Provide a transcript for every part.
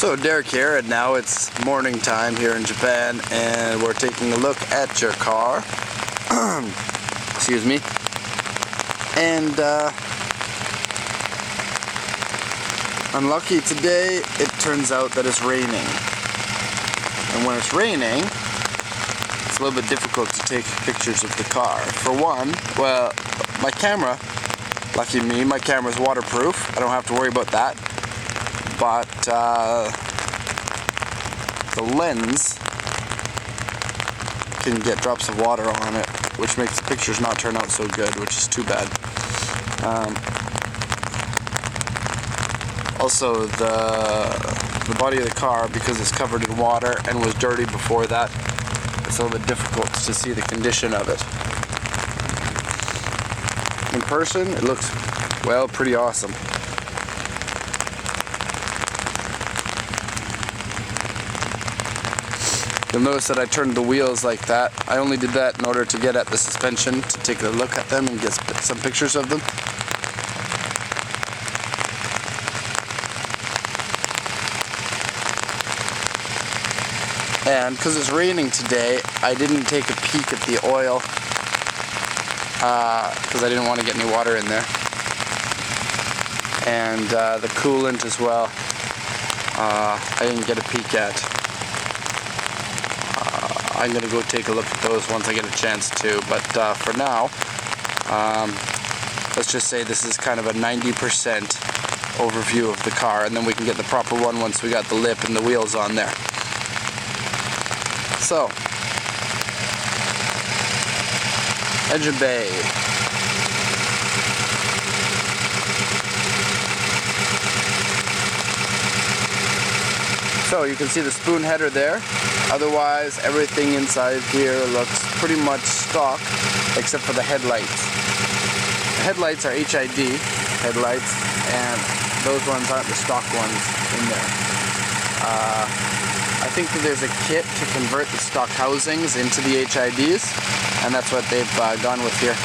So Derek here, and now it's morning time here in Japan, and we're taking a look at your car. Excuse me. And unlucky today, it turns out that it's raining. And when it's raining, it's a little bit difficult to take pictures of the car. For one, well, my camera, lucky me, my camera's waterproof. I don't have to worry about that. But the lens can get drops of water on it, which makes the pictures not turn out so good, which is too bad. Also, the body of the car, because it's covered in water and was dirty before that, it's a little bit difficult to see the condition of it. In person, it looks, well, pretty awesome. You'll notice that I turned the wheels like that. I only did that in order to get at the suspension, to take a look at them and get some pictures of them. And because it's raining today, I didn't take a peek at the oil because I didn't want to get any water in there. And the coolant as well, I didn't get a peek at. I'm going to go take a look at those once I get a chance to, but for now, let's just say this is kind of a 90% overview of the car, and then we can get the proper one once we got the lip and the wheels on there. So, engine bay. So you can see the spoon header there. Otherwise, everything inside here looks pretty much stock, except for the headlights. The headlights are HID headlights, and those ones aren't the stock ones in there. I think that there's a kit to convert the stock housings into the HIDs, and that's what they've gone with here.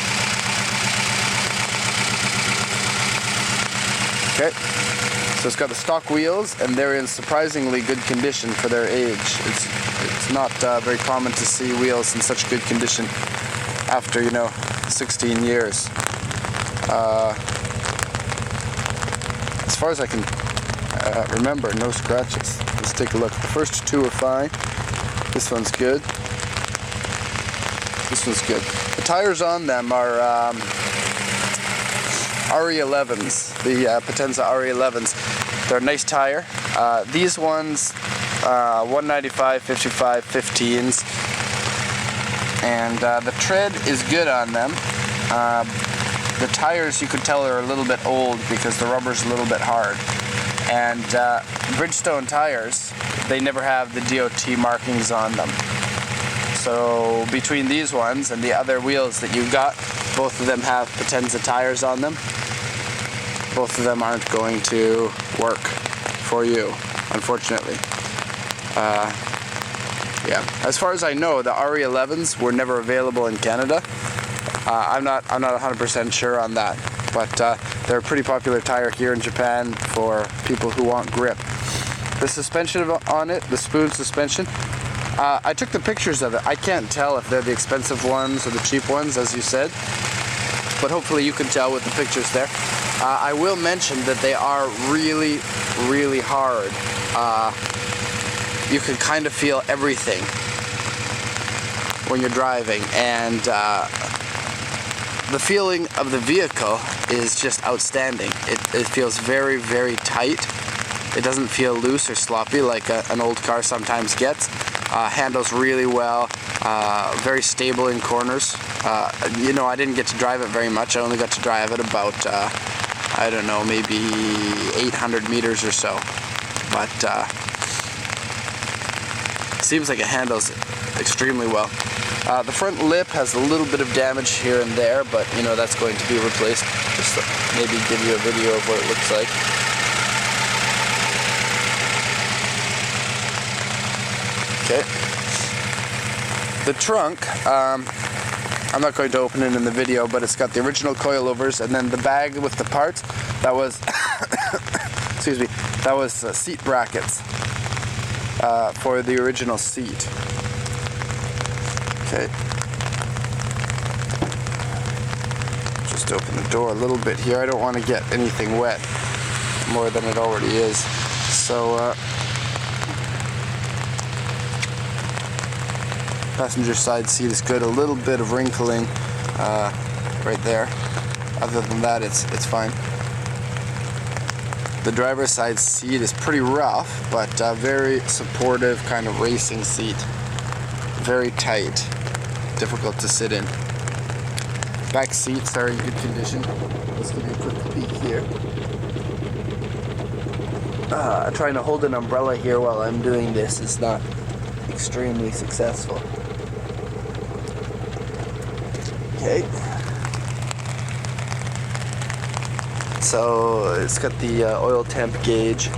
Okay. So it's got the stock wheels, and they're in surprisingly good condition for their age. It's not very common to see wheels in such good condition after, 16 years. As far as I can remember, no scratches. Let's take a look. The first two are fine. This one's good. This one's good. The tires on them are RE11s, the Potenza RE11s. They're a nice tire. These ones, 195, 55, 15s, and the tread is good on them. The tires, you could tell, are a little bit old because the rubber's a little bit hard. And Bridgestone tires, they never have the DOT markings on them. So between these ones and the other wheels that you've got, both of them have Potenza tires on them. Both of them aren't going to work for you, unfortunately. Yeah. As far as I know, the RE11s were never available in Canada. I'm not 100% sure on that, but they're a pretty popular tire here in Japan for people who want grip. The suspension on it, the spoon suspension, I took the pictures of it. I can't tell if they're the expensive ones or the cheap ones, as you said, but hopefully you can tell with the pictures there. I will mention that they are really, really hard. You can kind of feel everything when you're driving, and the feeling of the vehicle is just outstanding. It feels very, very tight. It doesn't feel loose or sloppy like an old car sometimes gets. Handles really well, very stable in corners. I didn't get to drive it very much. I only got to drive it about, I don't know, maybe 800 meters or so. But seems like it handles extremely well. The front lip has a little bit of damage here and there, but that's going to be replaced. Just to maybe give you a video of what it looks like. Okay. The trunk, I'm not going to open it in the video, but it's got the original coilovers, and then the bag with the parts, that was, excuse me, that was seat brackets. for the original seat. Okay. Just open the door a little bit here. I don't want to get anything wet more than it already is. So, passenger side seat is good. A little bit of wrinkling right there. Other than that, it's fine. The driver's side seat is pretty rough, but very supportive, kind of racing seat. Very tight, difficult to sit in. Back seats are in good condition. Let's give you a quick peek here. Trying to hold an umbrella here while I'm doing this is not extremely successful. Okay. So it's got the oil temp gauge.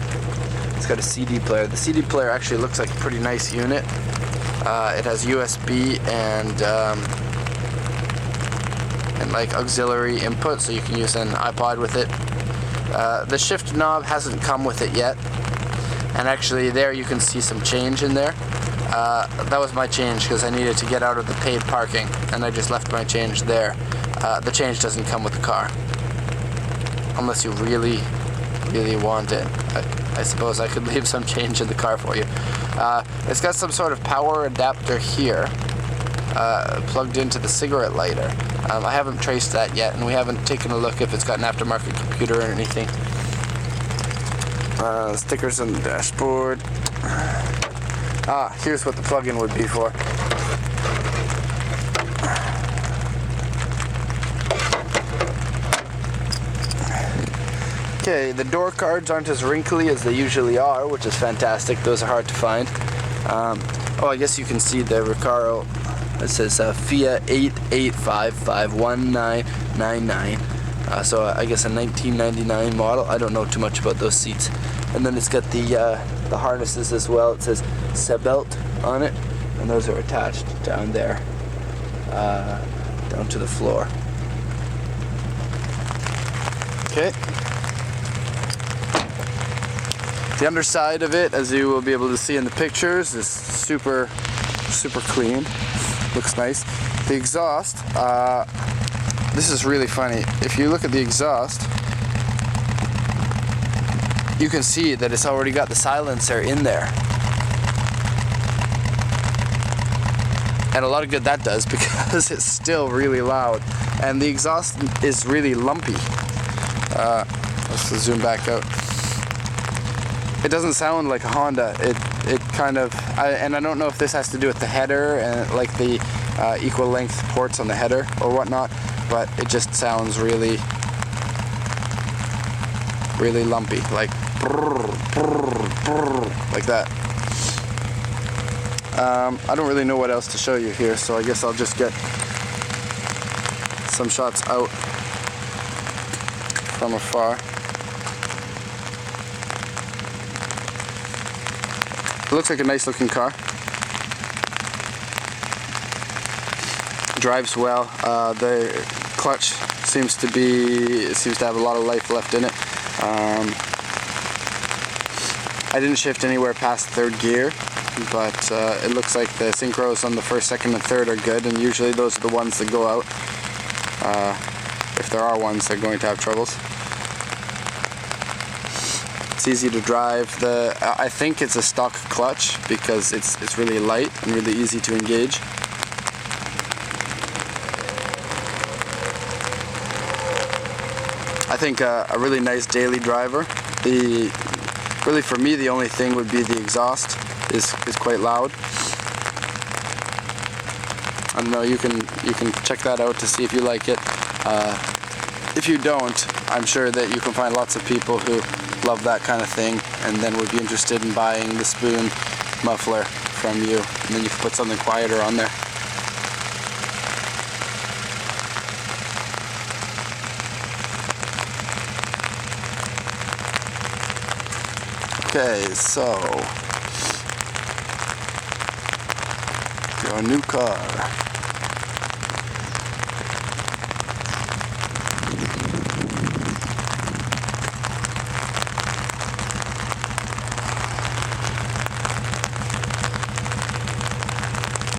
It's got a CD player. The CD player actually looks like a pretty nice unit. It has USB and like auxiliary input, so you can use an iPod with it. The shift knob hasn't come with it yet, and actually there you can see some change in there. That was my change because I needed to get out of the paid parking, and I just left my change there. The change doesn't come with the car, unless you really want it. I suppose I could leave some change in the car for you. It's got some sort of power adapter here, plugged into the cigarette lighter. I haven't traced that yet, and we haven't taken a look if it's got an aftermarket computer or anything. Stickers on the dashboard. Here's what the plug-in would be for. Okay, the door cards aren't as wrinkly as they usually are, which is fantastic. Those are hard to find. I guess you can see the Recaro. It says FIA 88551999. So I guess a 1999 model. I don't know too much about those seats. And then it's got the harnesses as well. It says Sebelt on it, and those are attached down there, down to the floor. Okay. The underside of it, as you will be able to see in the pictures, is super clean. Looks nice. The exhaust, this is really funny. If you look at the exhaust, you can see that it's already got the silencer in there. And a lot of good that does, because it's still really loud. And the exhaust is really lumpy. Let's zoom back out. It doesn't sound like a Honda. It kind of, and I don't know if this has to do with the header and like the equal length ports on the header or whatnot, but it just sounds really lumpy, like like that. I don't really know what else to show you here, so I guess I'll just get some shots out from afar. It looks like a nice looking car. Drives well. The clutch seems to have a lot of life left in it. I didn't shift anywhere past third gear, but it looks like the synchros on the first, second, and third are good, and usually those are the ones that go out. If there are ones that are going to have troubles. It's easy to drive. I think it's a stock clutch because it's really light and really easy to engage. I think a really nice daily driver. Really for me the only thing would be the exhaust is quite loud. I don't know, you can check that out to see if you like it. If you don't, I'm sure that you can find lots of people who love that kind of thing and then would be interested in buying the spoon muffler from you, and then you can put something quieter on there. Okay, so your new car.